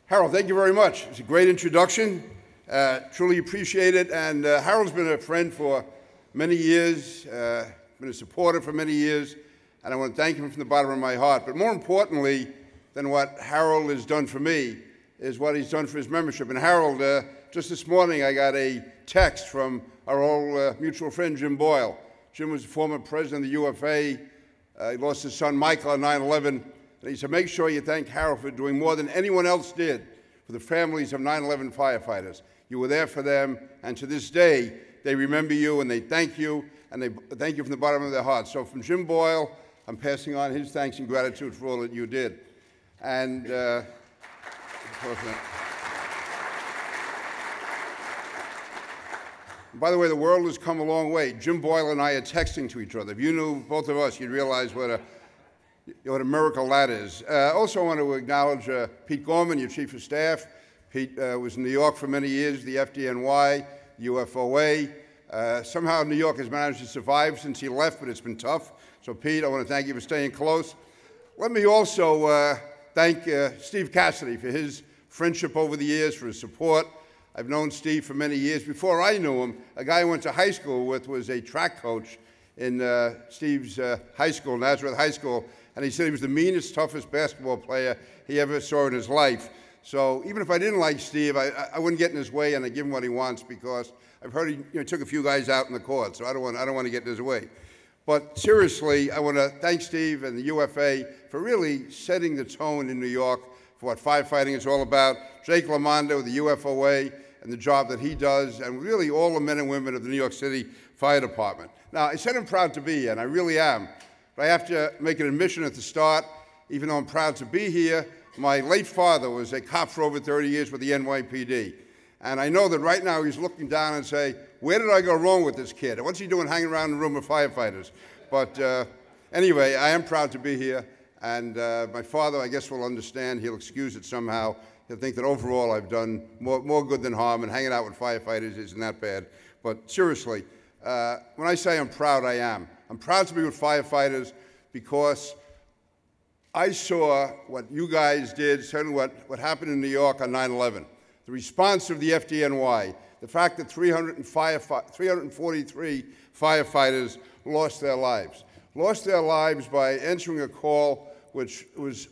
Harold, thank you very much. It's a great introduction. Truly appreciate it. And Harold's been a friend for many years, been a supporter for many years, and I want to thank him from the bottom of my heart. But more importantly than what Harold has done for me is what he's done for his membership. And Harold, just this morning I got a text from our old mutual friend, Jim Boyle. Jim was the former president of the UFA. He lost his son, Michael, on 9/11. And he said, make sure you thank Harold for doing more than anyone else did for the families of 9/11 firefighters. You were there for them, and to this day, they remember you, and they thank you, and they thank you from the bottom of their hearts. So from Jim Boyle, I'm passing on his thanks and gratitude for all that you did. And by the way, the world has come a long way. Jim Boyle and I are texting to each other. If you knew both of us, you'd realize what a miracle that is. Also, I want to acknowledge Pete Gorman, your chief of staff. Pete was in New York for many years, the FDNY, UFOA. Somehow New York has managed to survive since he left, but it's been tough. So Pete, I want to thank you for staying close. Let me also thank Steve Cassidy for his friendship over the years, for his support. I've known Steve for many years. Before I knew him, a guy I went to high school with was a track coach in Steve's high school, Nazareth High School, and he said he was the meanest, toughest basketball player he ever saw in his life. So even if I didn't like Steve, I wouldn't get in his way, and I give him what he wants, because I've heard he took a few guys out in the court, so I don't want to get in his way. But seriously, I want to thank Steve and the UFA for really setting the tone in New York for what firefighting is all about. Jake Lamondo, the UFOA, and the job that he does, and really all the men and women of the New York City Fire Department. Now, I said I'm proud to be here, and I really am. But I have to make an admission at the start. Even though I'm proud to be here, my late father was a cop for over 30 years with the NYPD. And I know that right now he's looking down and saying, where did I go wrong with this kid? What's he doing hanging around in the room with firefighters? But anyway, I am proud to be here. And my father, I guess, will understand. He'll excuse it somehow. He'll think that overall I've done more good than harm, and hanging out with firefighters isn't that bad. But seriously, when I say I'm proud, I am. I'm proud to be with firefighters because I saw what you guys did, certainly what happened in New York on 9/11. The response of the FDNY, the fact that 343 firefighters lost their lives by answering a call which was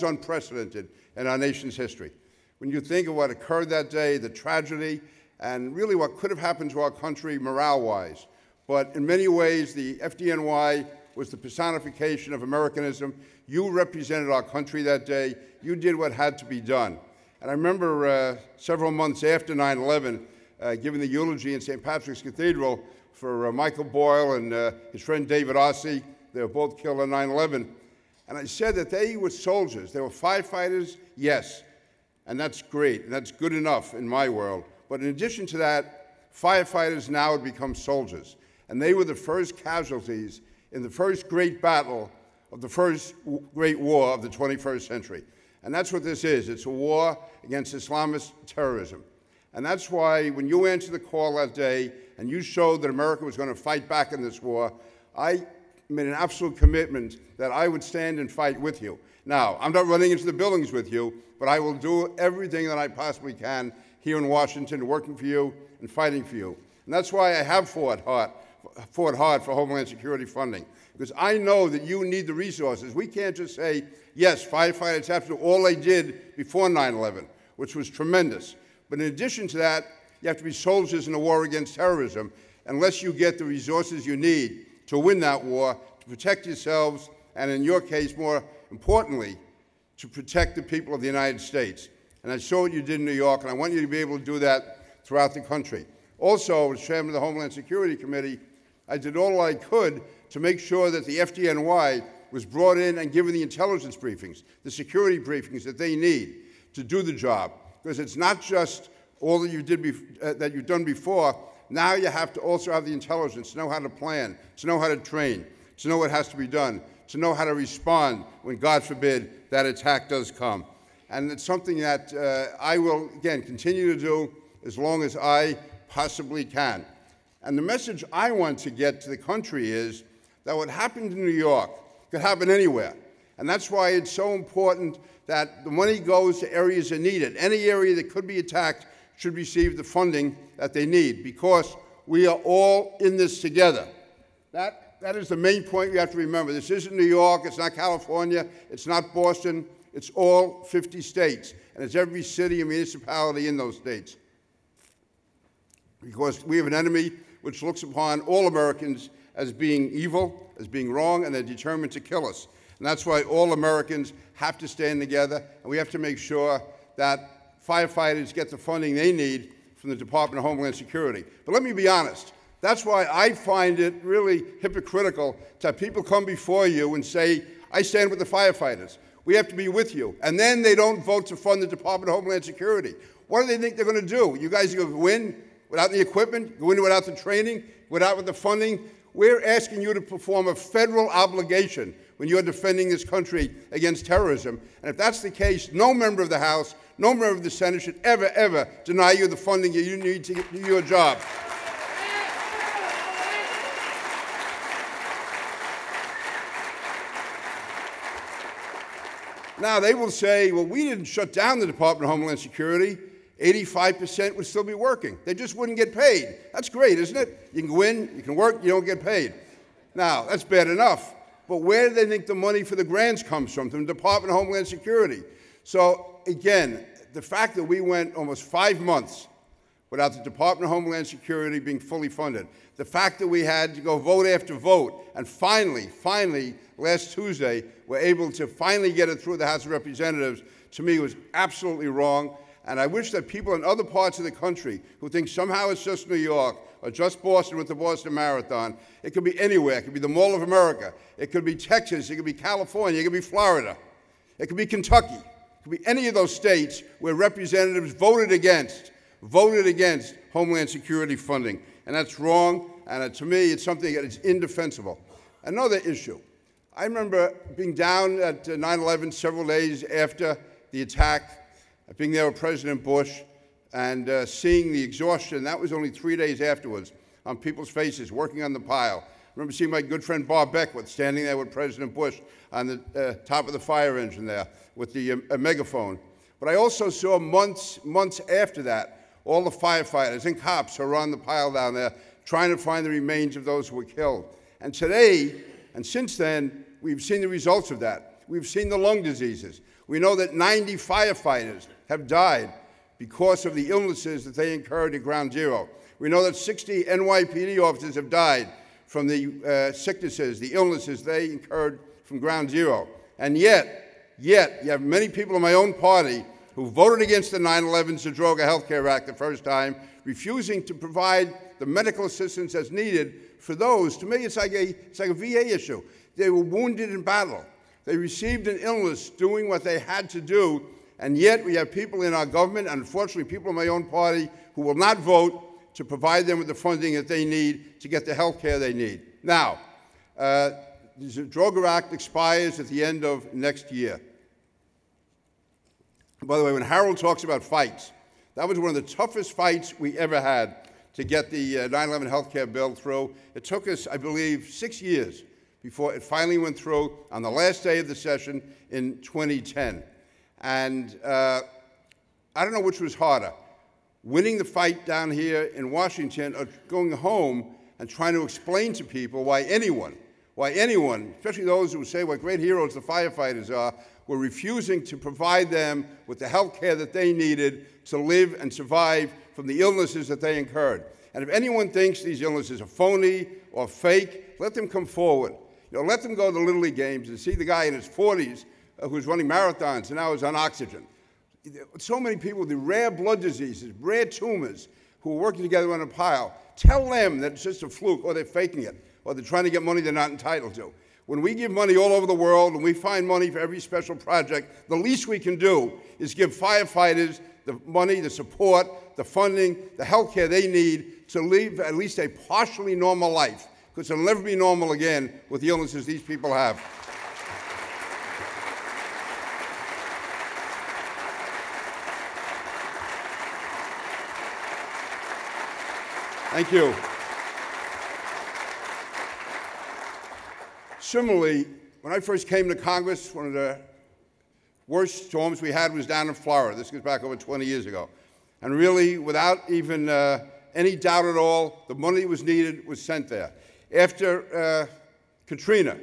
unprecedented in our nation's history. When you think of what occurred that day, the tragedy, and really what could have happened to our country morale-wise. But in many ways, the FDNY was the personification of Americanism. You represented our country that day. You did what had to be done. And I remember several months after 9/11, giving the eulogy in St. Patrick's Cathedral for Michael Boyle and his friend David Arce. They were both killed on 9/11. And I said that they were soldiers. They were firefighters, yes. And that's great, and that's good enough in my world. But in addition to that, firefighters now have become soldiers. And they were the first casualties in the first great battle of the first great war of the 21st century. And that's what this is. It's a war against Islamist terrorism. And that's why when you answered the call that day and you showed that America was going to fight back in this war, I made an absolute commitment that I would stand and fight with you. Now, I'm not running into the buildings with you, but I will do everything that I possibly can here in Washington, working for you and fighting for you. And that's why I have fought hard for Homeland Security funding, because I know that you need the resources. We can't just say, yes, firefighters have to do all they did before 9/11, which was tremendous. But in addition to that, you have to be soldiers in the war against terrorism unless you get the resources you need to win that war, to protect yourselves, and in your case, more importantly, to protect the people of the United States. And I saw what you did in New York, and I want you to be able to do that throughout the country. Also, as chairman of the Homeland Security Committee, I did all I could to make sure that the FDNY was brought in and given the intelligence briefings, the security briefings that they need to do the job. Because it's not just all that you've done before. Now you have to also have the intelligence to know how to plan, to know how to train, to know what has to be done, to know how to respond when, God forbid, that attack does come. And it's something that I will, again, continue to do as long as I possibly can. And the message I want to get to the country is that what happened in New York could happen anywhere. And that's why it's so important that the money goes to areas that need it. Any area that could be attacked should receive the funding that they need, because we are all in this together. That is the main point you have to remember. This isn't New York, it's not California, it's not Boston, it's all 50 states, and it's every city and municipality in those states. Because we have an enemy which looks upon all Americans as being evil, as being wrong, and they're determined to kill us. And that's why all Americans have to stand together, and we have to make sure that firefighters get the funding they need from the Department of Homeland Security. But let me be honest, that's why I find it really hypocritical to have people come before you and say, I stand with the firefighters. We have to be with you. And then they don't vote to fund the Department of Homeland Security. What do they think they're going to do? You guys are going to go in without the equipment, go in without the training, without the funding? We're asking you to perform a federal obligation when you're defending this country against terrorism. And if that's the case, no member of the House, no member of the Senate should ever, ever deny you the funding that you need to do your job. Now, they will say, well, we didn't shut down the Department of Homeland Security. 85% would still be working. They just wouldn't get paid. That's great, isn't it? You can go in, you can work, you don't get paid. Now, that's bad enough. But where do they think the money for the grants comes from the Department of Homeland Security? So, again, the fact that we went almost 5 months without the Department of Homeland Security being fully funded, the fact that we had to go vote after vote, and finally, last Tuesday, we're able to finally get it through the House of Representatives, to me was absolutely wrong. And I wish that people in other parts of the country who think somehow it's just New York or just Boston with the Boston Marathon, it could be anywhere. It could be the Mall of America. It could be Texas. It could be California. It could be Florida. It could be Kentucky. It could be any of those states where representatives voted against Homeland Security funding. And that's wrong. And to me, it's something that is indefensible. Another issue. I remember being down at 9/11 several days after the attack, being there with President Bush and seeing the exhaustion. That was only 3 days afterwards on people's faces working on the pile. I remember seeing my good friend Bob Beckwith standing there with President Bush on the top of the fire engine there with the megaphone. But I also saw months after that, all the firefighters and cops who were on the pile down there trying to find the remains of those who were killed. And today, and since then, we've seen the results of that. We've seen the lung diseases. We know that 90 firefighters have died because of the illnesses that they incurred at Ground Zero. We know that 60 NYPD officers have died from the sicknesses, the illnesses they incurred from Ground Zero. And yet, you have many people in my own party who voted against the 9/11 Zadroga Health Care Act the first time, refusing to provide the medical assistance that's needed for those. To me, it's like a VA issue. They were wounded in battle. They received an illness doing what they had to do, and yet we have people in our government, and unfortunately people in my own party, who will not vote to provide them with the funding that they need to get the health care they need. Now, the Zadroga Act expires at the end of next year. By the way, when Harold talks about fights, that was one of the toughest fights we ever had to get the 9/11 health care bill through. It took us, I believe, 6 years before it finally went through on the last day of the session in 2010. And I don't know which was harder, winning the fight down here in Washington or going home and trying to explain to people why anyone, especially those who say what great heroes the firefighters are, were refusing to provide them with the health care that they needed to live and survive from the illnesses that they incurred. And if anyone thinks these illnesses are phony or fake, let them come forward. Let them go to the Little League games and see the guy in his 40s who's running marathons and now is on oxygen. So many people with the rare blood diseases, rare tumors, who are working together on a pile. Tell them that it's just a fluke, or they're faking it, or they're trying to get money they're not entitled to. When we give money all over the world and we find money for every special project, the least we can do is give firefighters the money, the support, the funding, the health care they need to live at least a partially normal life, because it'll never be normal again with the illnesses these people have. Thank you. Similarly, when I first came to Congress, one of the worst storms we had was down in Florida. This goes back over 20 years ago. And really, without even any doubt at all, the money that was needed was sent there. After Katrina,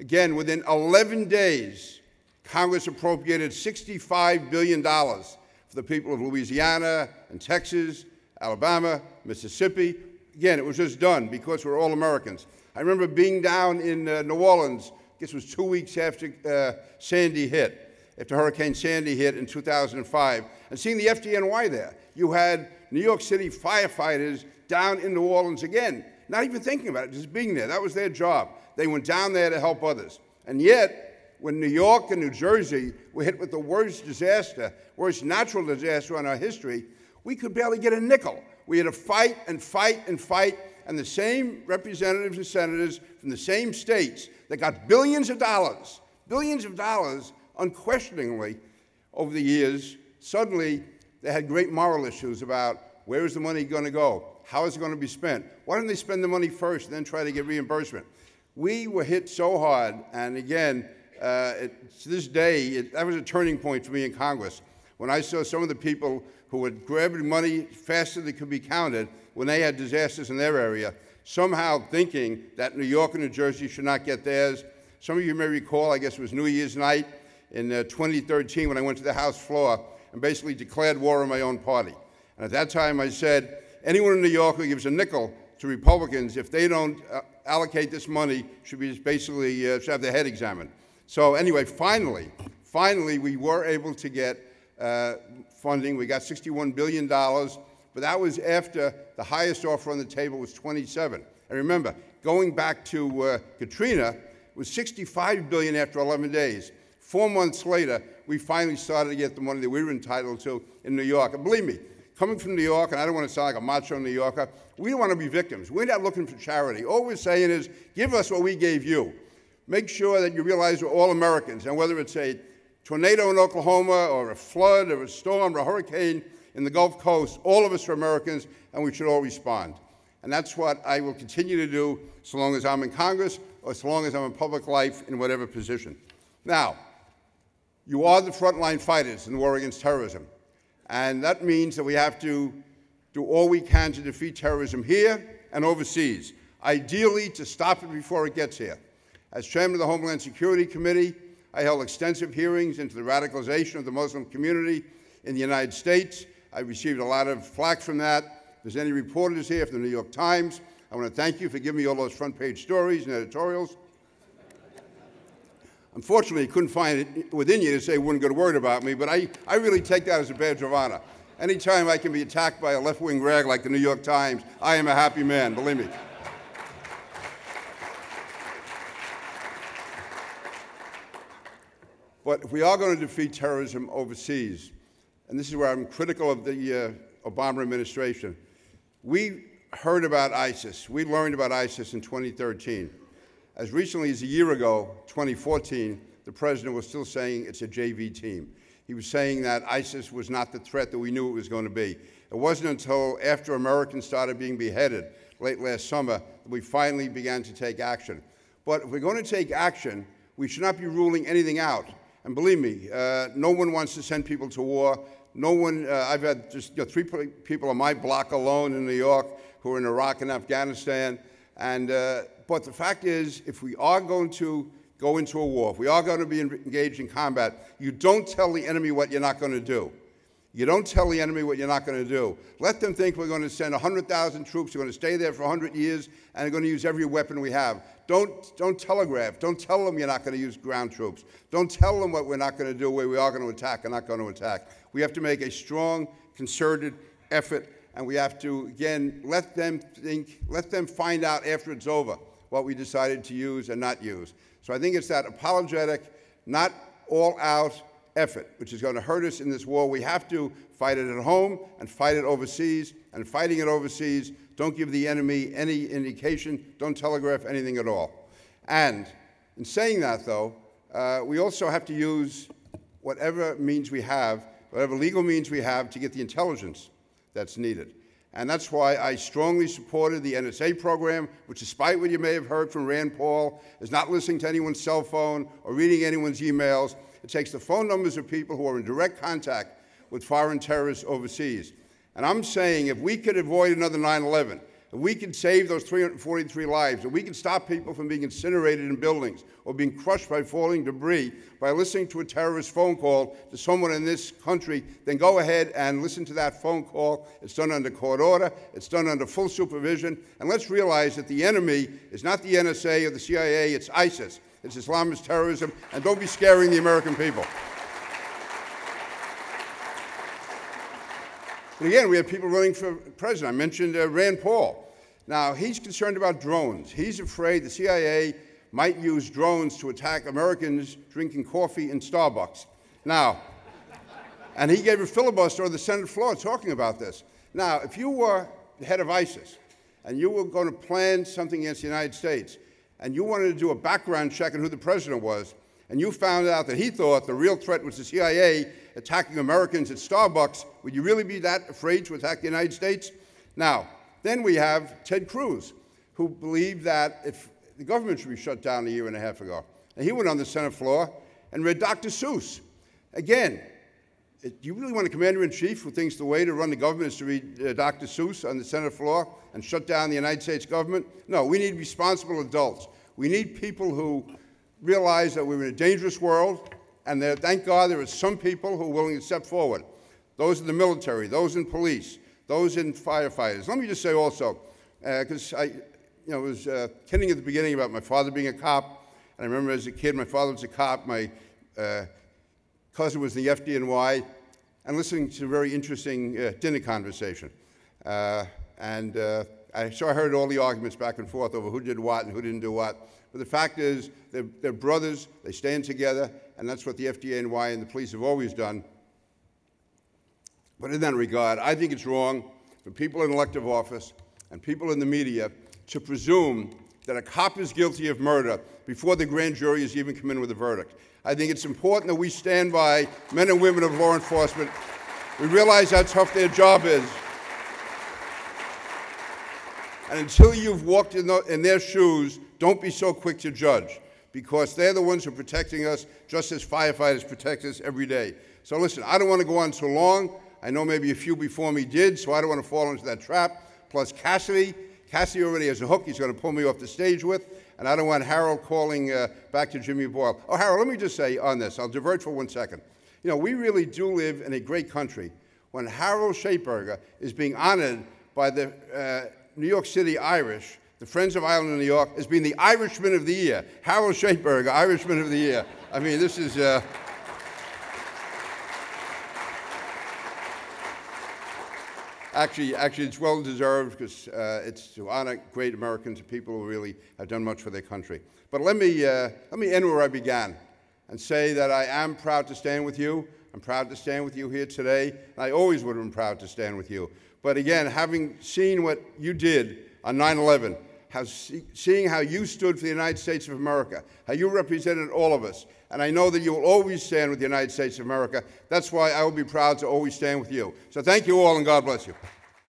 again, within 11 days, Congress appropriated $65 billion for the people of Louisiana and Texas, Alabama, Mississippi. Again, it was just done because we're all Americans. I remember being down in New Orleans, I guess it was 2 weeks after Sandy hit, after Hurricane Sandy hit in 2005, and seeing the FDNY there. You had New York City firefighters down in New Orleans again, not even thinking about it, just being there. That was their job. They went down there to help others. And yet, when New York and New Jersey were hit with the worst disaster, worst natural disaster in our history, we could barely get a nickel. We had to fight and fight and fight, and the same representatives and senators from the same states that got billions of dollars, unquestioningly, over the years, suddenly they had great moral issues about where is the money going to go? How is it going to be spent? Why don't they spend the money first and then try to get reimbursement? We were hit so hard, and again, to this day, that was a turning point for me in Congress. When I saw some of the people who were grabbing money faster than it could be counted when they had disasters in their area, somehow thinking that New York and New Jersey should not get theirs. Some of you may recall, I guess it was New Year's night in 2013 when I went to the House floor and basically declared war on my own party. And at that time I said, anyone in New York who gives a nickel to Republicans, if they don't allocate this money, should be basically should have their head examined. So anyway, finally, we were able to get funding. We got $61 billion, but that was after the highest offer on the table was 27. And remember, going back to Katrina, it was $65 billion after 11 days. 4 months later, we finally started to get the money that we were entitled to in New York. And believe me, coming from New York, and I don't want to sound like a macho New Yorker, we don't want to be victims. We're not looking for charity. All we're saying is, give us what we gave you. Make sure that you realize we're all Americans, and whether it's a tornado in Oklahoma or a flood or a storm or a hurricane in the Gulf Coast, all of us are Americans, and we should all respond. And that's what I will continue to do so long as I'm in Congress or so long as I'm in public life in whatever position. Now, you are the frontline fighters in the war against terrorism. And that means that we have to do all we can to defeat terrorism here and overseas, ideally to stop it before it gets here. As chairman of the Homeland Security Committee, I held extensive hearings into the radicalization of the Muslim community in the United States. I received a lot of flack from that. If there's any reporters here from the New York Times, I want to thank you for giving me all those front-page stories and editorials. Unfortunately, I couldn't find it within you to say one good word about me, but I really take that as a badge of honor. Anytime I can be attacked by a left-wing rag like the New York Times, I am a happy man, believe me. But if we are going to defeat terrorism overseas, and this is where I'm critical of the Obama administration, we heard about ISIS. We learned about ISIS in 2013. As recently as a year ago, 2014, the president was still saying it's a JV team. He was saying that ISIS was not the threat that we knew it was going to be. It wasn't until after Americans started being beheaded late last summer that we finally began to take action. But if we're going to take action, we should not be ruling anything out. And believe me, no one wants to send people to war. No one, I've had just 3 people on my block alone in New York who are in Iraq and Afghanistan. And, but the fact is, if we are going to go into a war, if we are going to be engaged in combat, you don't tell the enemy what you're not going to do. You don't tell the enemy what you're not going to do. Let them think we're going to send 100,000 troops, we're going to stay there for 100 years, and they're going to use every weapon we have. Don't telegraph. Don't tell them you're not going to use ground troops. Don't tell them what we're not going to do, where we are going to attack and not going to attack. We have to make a strong, concerted effort, and we have to, again, let them think, let them find out after it's over what we decided to use and not use. So I think it's that apologetic, not all-out effort, which is going to hurt us in this war. We have to fight it at home and fight it overseas. And fighting it overseas, don't give the enemy any indication. Don't telegraph anything at all. And in saying that, though, we also have to use whatever means we have, whatever legal means we have to get the intelligence that's needed. And that's why I strongly supported the NSA program, which, despite what you may have heard from Rand Paul, is not listening to anyone's cell phone or reading anyone's emails. It takes the phone numbers of people who are in direct contact with foreign terrorists overseas. And I'm saying if we could avoid another 9/11, if we could save those 343 lives, if we could stop people from being incinerated in buildings or being crushed by falling debris by listening to a terrorist phone call to someone in this country, then go ahead and listen to that phone call. It's done under court order. It's done under full supervision. And let's realize that the enemy is not the NSA or the CIA. It's ISIS. It's Islamist terrorism. And don't be scaring the American people. But again, we have people running for president. I mentioned Rand Paul. Now, he's concerned about drones. He's afraid the CIA might use drones to attack Americans drinking coffee in Starbucks. Now, and he gave a filibuster on the Senate floor talking about this. Now, if you were the head of ISIS and you were going to plan something against the United States and you wanted to do a background check on who the president was, and you found out that he thought the real threat was the CIA attacking Americans at Starbucks, would you really be that afraid to attack the United States? Now, then we have Ted Cruz, who believed that if the government should be shut down a year and a half ago. And he went on the Senate floor and read Dr. Seuss. Again, do you really want a commander-in-chief who thinks the way to run the government is to read Dr. Seuss on the Senate floor and shut down the United States government? No, we need responsible adults. We need people who realize that we're in a dangerous world, and thank God there are some people who are willing to step forward. Those in the military, those in police, those in firefighters. Let me just say also, because I was kidding at the beginning about my father being a cop, and I remember as a kid my father was a cop, my cousin was in the FDNY, and listening to a very interesting dinner conversation. So I heard all the arguments back and forth over who did what and who didn't do what. But the fact is, they're brothers, they stand together, and that's what the FDNY and the police have always done. But in that regard, I think it's wrong for people in elective office and people in the media to presume that a cop is guilty of murder before the grand jury has even come in with a verdict. I think it's important that we stand by men and women of law enforcement. We realize how tough their job is. And until you've walked in their shoes, don't be so quick to judge, because they're the ones who are protecting us, just as firefighters protect us every day. So listen, I don't want to go on so long. I know maybe a few before me did, so I don't want to fall into that trap. Plus Cassidy already has a hook he's going to pull me off the stage with, and I don't want Harold calling back to Jimmy Boyle. Oh, Harold, let me just say on this, I'll divert for 1 second. You know, we really do live in a great country when Harold Shapeberger is being honored by the New York City Irish, the Friends of Ireland in New York, as being the Irishman of the Year. Harold Shapeberger, Irishman of the Year. I mean, this is... Actually, it's well-deserved, because it's to honor great Americans and people who really have done much for their country. But let me end where I began and say that I am proud to stand with you. I'm proud to stand with you here today. And I always would have been proud to stand with you. But again, having seen what you did on 9/11, seeing how you stood for the United States of America, how you represented all of us, and I know that you will always stand with the United States of America. That's why I will be proud to always stand with you. So thank you all, and God bless you.